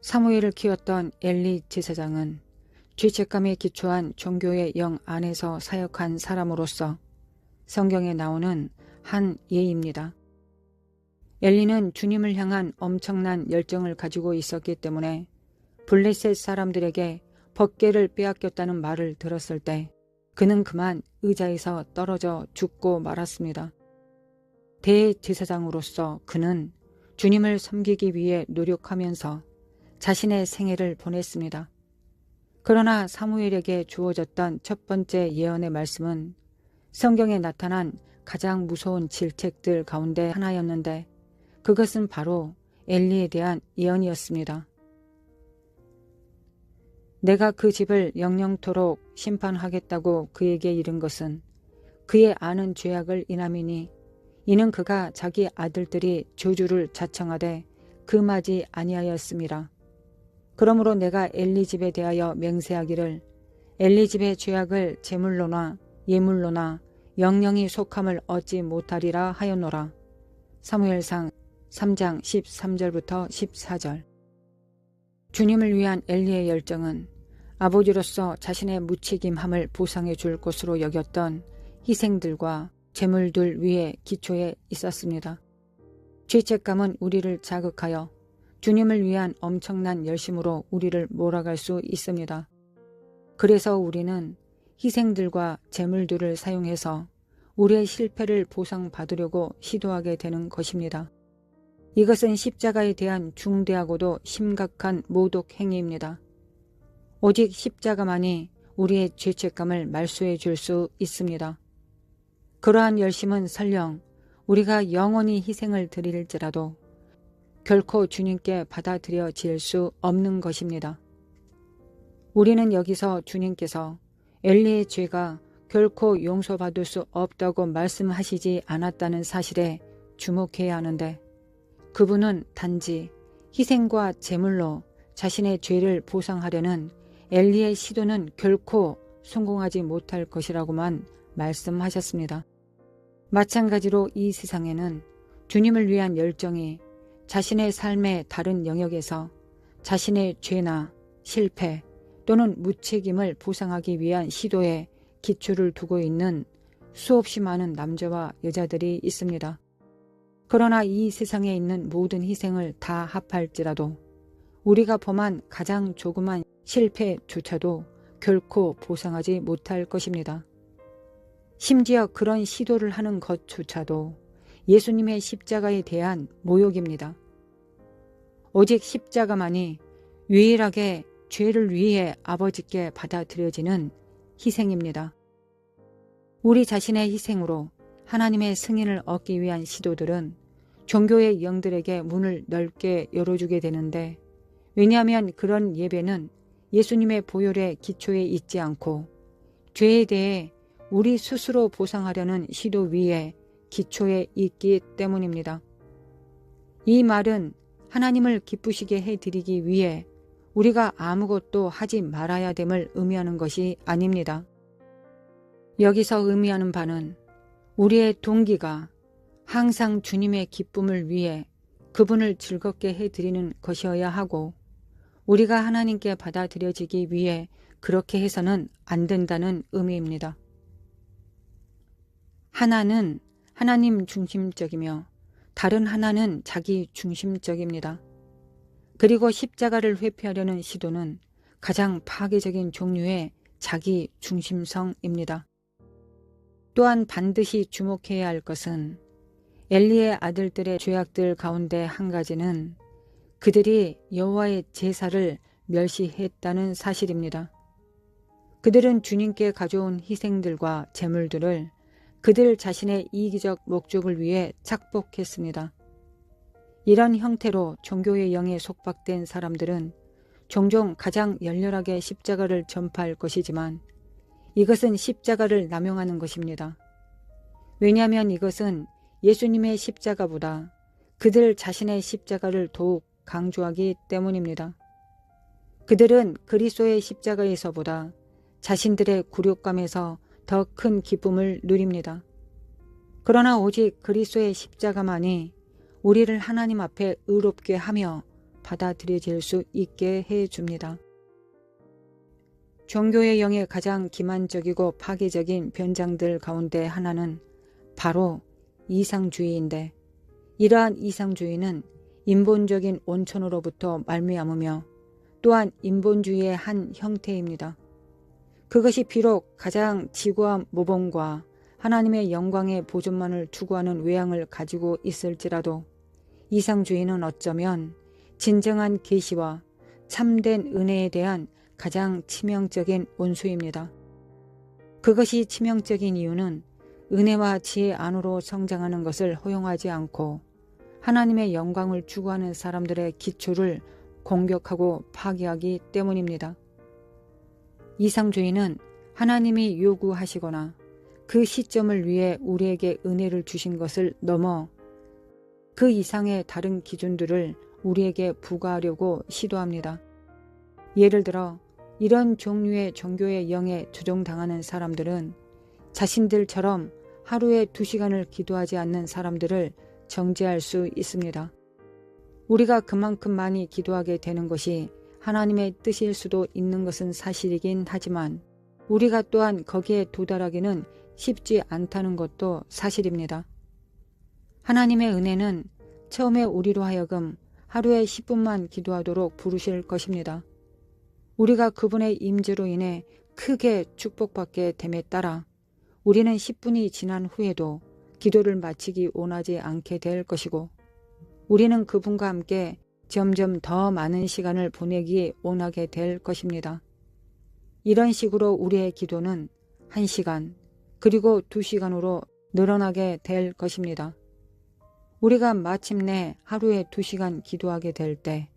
사무엘을 키웠던 엘리 제사장은 죄책감에 기초한 종교의 영 안에서 사역한 사람으로서 성경에 나오는 한 예입니다. 엘리는 주님을 향한 엄청난 열정을 가지고 있었기 때문에 블레셋 사람들에게 법궤를 빼앗겼다는 말을 들었을 때 그는 그만 의자에서 떨어져 죽고 말았습니다. 대제사장으로서 그는 주님을 섬기기 위해 노력하면서 자신의 생애를 보냈습니다. 그러나 사무엘에게 주어졌던 첫 번째 예언의 말씀은 성경에 나타난 가장 무서운 질책들 가운데 하나였는데 그것은 바로 엘리에 대한 예언이었습니다. 내가 그 집을 영영토록 심판하겠다고 그에게 이른 것은 그의 아는 죄악을 인함이니 이는 그가 자기 아들들이 저주를 자청하되 금하지 아니하였음이라. 그러므로 내가 엘리 집에 대하여 맹세하기를 엘리 집의 죄악을 제물로나 예물로나 영영이 속함을 얻지 못하리라 하였노라. 사무엘상 3장 13절부터 14절. 주님을 위한 엘리의 열정은 아버지로서 자신의 무책임함을 보상해 줄 것으로 여겼던 희생들과 제물들 위에 기초해 있었습니다. 죄책감은 우리를 자극하여 주님을 위한 엄청난 열심으로 우리를 몰아갈 수 있습니다. 그래서 우리는 희생들과 제물들을 사용해서 우리의 실패를 보상받으려고 시도하게 되는 것입니다. 이것은 십자가에 대한 중대하고도 심각한 모독 행위입니다. 오직 십자가만이 우리의 죄책감을 말소해 줄 수 있습니다. 그러한 열심은 설령 우리가 영원히 희생을 드릴지라도 결코 주님께 받아들여질 수 없는 것입니다. 우리는 여기서 주님께서 엘리의 죄가 결코 용서받을 수 없다고 말씀하시지 않았다는 사실에 주목해야 하는데 그분은 단지 희생과 제물로 자신의 죄를 보상하려는 엘리의 시도는 결코 성공하지 못할 것이라고만 말씀하셨습니다. 마찬가지로 이 세상에는 주님을 위한 열정이 자신의 삶의 다른 영역에서 자신의 죄나 실패 또는 무책임을 보상하기 위한 시도에 기초를 두고 있는 수없이 많은 남자와 여자들이 있습니다. 그러나 이 세상에 있는 모든 희생을 다 합할지라도 우리가 범한 가장 조그만 실패조차도 결코 보상하지 못할 것입니다. 심지어 그런 시도를 하는 것조차도 예수님의 십자가에 대한 모욕입니다. 오직 십자가만이 유일하게 죄를 위해 아버지께 받아들여지는 희생입니다. 우리 자신의 희생으로 하나님의 승인을 얻기 위한 시도들은 종교의 영들에게 문을 넓게 열어주게 되는데 왜냐하면 그런 예배는 예수님의 보혈에 기초해 있지 않고 죄에 대해 우리 스스로 보상하려는 시도 위에 기초해 있기 때문입니다. 이 말은 하나님을 기쁘시게 해드리기 위해 우리가 아무것도 하지 말아야 됨을 의미하는 것이 아닙니다. 여기서 의미하는 바는 우리의 동기가 항상 주님의 기쁨을 위해 그분을 즐겁게 해드리는 것이어야 하고 우리가 하나님께 받아들여지기 위해 그렇게 해서는 안 된다는 의미입니다. 하나는 하나님 중심적이며 다른 하나는 자기 중심적입니다. 그리고 십자가를 회피하려는 시도는 가장 파괴적인 종류의 자기 중심성입니다. 또한 반드시 주목해야 할 것은 엘리의 아들들의 죄악들 가운데 한 가지는 그들이 여호와의 제사를 멸시했다는 사실입니다. 그들은 주님께 가져온 희생들과 제물들을 그들 자신의 이기적 목적을 위해 착복했습니다. 이런 형태로 종교의 영에 속박된 사람들은 종종 가장 열렬하게 십자가를 전파할 것이지만 이것은 십자가를 남용하는 것입니다. 왜냐하면 이것은 예수님의 십자가보다 그들 자신의 십자가를 더욱 강조하기 때문입니다. 그들은 그리스도의 십자가에서보다 자신들의 굴욕감에서 더 큰 기쁨을 누립니다. 그러나 오직 그리스도의 십자가만이 우리를 하나님 앞에 의롭게 하며 받아들여질 수 있게 해줍니다. 종교의 영의 가장 기만적이고 파괴적인 변장들 가운데 하나는 바로 이상주의인데, 이러한 이상주의는 인본적인 원천으로부터 말미암으며 또한 인본주의의 한 형태입니다. 그것이 비록 가장 지고한 모범과 하나님의 영광의 보존만을 추구하는 외양을 가지고 있을지라도 이상주의는 어쩌면 진정한 계시와 참된 은혜에 대한 가장 치명적인 원수입니다. 그것이 치명적인 이유는 은혜와 지혜 안으로 성장하는 것을 허용하지 않고 하나님의 영광을 추구하는 사람들의 기초를 공격하고 파괴하기 때문입니다. 이상주의는 하나님이 요구하시거나 그 시점을 위해 우리에게 은혜를 주신 것을 넘어 그 이상의 다른 기준들을 우리에게 부과하려고 시도합니다. 예를 들어 이런 종류의 종교의 영에 조종당하는 사람들은 자신들처럼 하루에 2시간을 기도하지 않는 사람들을 정죄할 수 있습니다. 우리가 그만큼 많이 기도하게 되는 것이 하나님의 뜻일 수도 있는 것은 사실이긴 하지만 우리가 또한 거기에 도달하기는 쉽지 않다는 것도 사실입니다. 하나님의 은혜는 처음에 우리로 하여금 하루에 10분만 기도하도록 부르실 것입니다. 우리가 그분의 임재로 인해 크게 축복받게 됨에 따라 우리는 10분이 지난 후에도 기도를 마치기 원하지 않게 될 것이고 우리는 그분과 함께 점점 더 많은 시간을 보내기 원하게 될 것입니다. 이런 식으로 우리의 기도는 1시간 그리고 2시간으로 늘어나게 될 것입니다. 우리가 마침내 하루에 2시간 기도하게 될 때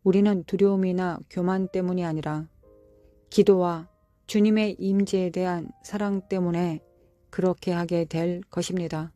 우리는 두려움이나 교만 때문이 아니라 기도와 주님의 임재에 대한 사랑 때문에 그렇게 하게 될 것입니다.